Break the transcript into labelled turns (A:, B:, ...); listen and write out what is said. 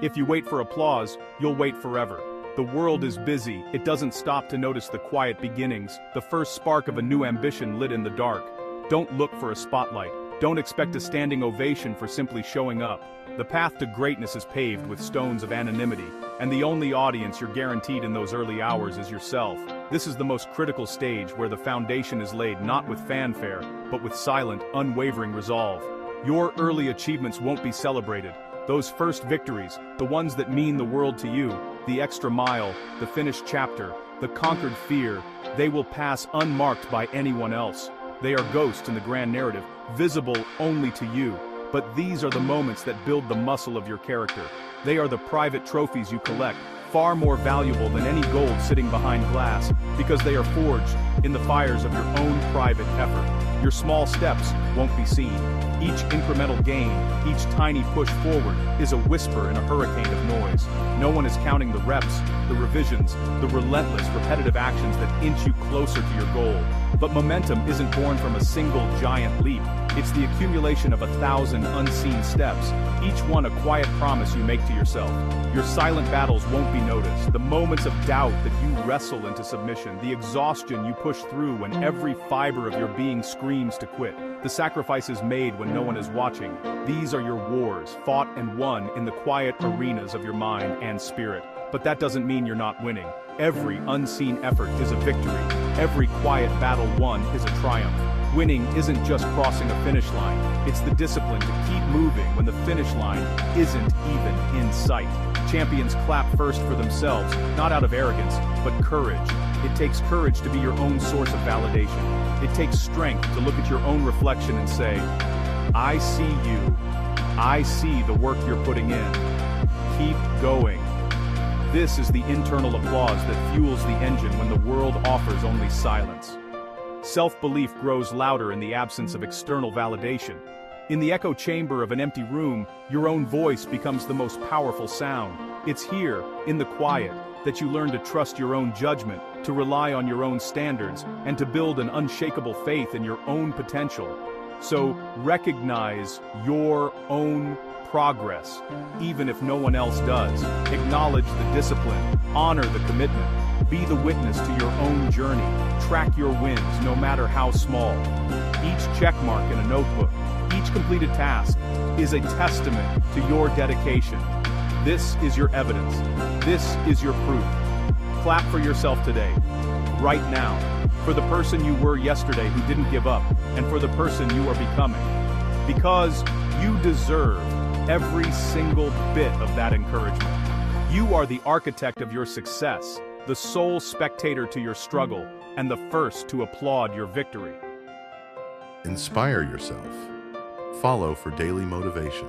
A: If you wait for applause, you'll wait forever. The world is busy, it doesn't stop to notice the quiet beginnings, the first spark of a new ambition lit in the dark. Don't look for a spotlight. Don't expect a standing ovation for simply showing up. The path to greatness is paved with stones of anonymity, and the only audience you're guaranteed in those early hours is yourself. This is the most critical stage where the foundation is laid not with fanfare, but with silent, unwavering resolve. Your early achievements won't be celebrated. Those first victories, the ones that mean the world to you, the extra mile, the finished chapter, the conquered fear, they will pass unmarked by anyone else. They are ghosts in the grand narrative, visible only to you. But these are the moments that build the muscle of your character. They are the private trophies you collect, far more valuable than any gold sitting behind glass, because they are forged in the fires of your own private effort. Your small steps won't be seen. Each incremental gain, each tiny push forward, is a whisper in a hurricane of noise. No one is counting the reps, the revisions, the relentless, repetitive actions that inch you closer to your goal. But momentum isn't born from a single giant leap. It's the accumulation of 1,000 unseen steps, each one a quiet promise you make to yourself. Your silent battles won't be noticed, the moments of doubt that you wrestle into submission, the exhaustion you push through when every fiber of your being screams to quit, the sacrifices made when no one is watching. These are your wars, fought and won in the quiet arenas of your mind and spirit. But that doesn't mean you're not winning. Every unseen effort is a victory. Every quiet battle won is a triumph. Winning isn't just crossing a finish line. It's the discipline to keep moving when the finish line isn't even in sight. Champions clap first for themselves, not out of arrogance, but courage. It takes courage to be your own source of validation. It takes strength to look at your own reflection and say, I see you. I see the work you're putting in. Keep going. This is the internal applause that fuels the engine when the world offers only silence. Self-belief grows louder in the absence of external validation. In the echo chamber of an empty room, your own voice becomes the most powerful sound. It's here, in the quiet, that you learn to trust your own judgment, to rely on your own standards, and to build an unshakable faith in your own potential. So, recognize your own progress, even if no one else does. Acknowledge the discipline, honor the commitment, be the witness to your own journey, track your wins no matter how small. Each checkmark in a notebook, each completed task, is a testament to your dedication. This is your evidence. This is your proof. Clap for yourself today, right now, for the person you were yesterday who didn't give up, and for the person you are becoming. Because you deserve every single bit of that encouragement. You are the architect of your success, the sole spectator to your struggle, and the first to applaud your victory.
B: Inspire yourself. Follow for daily motivation.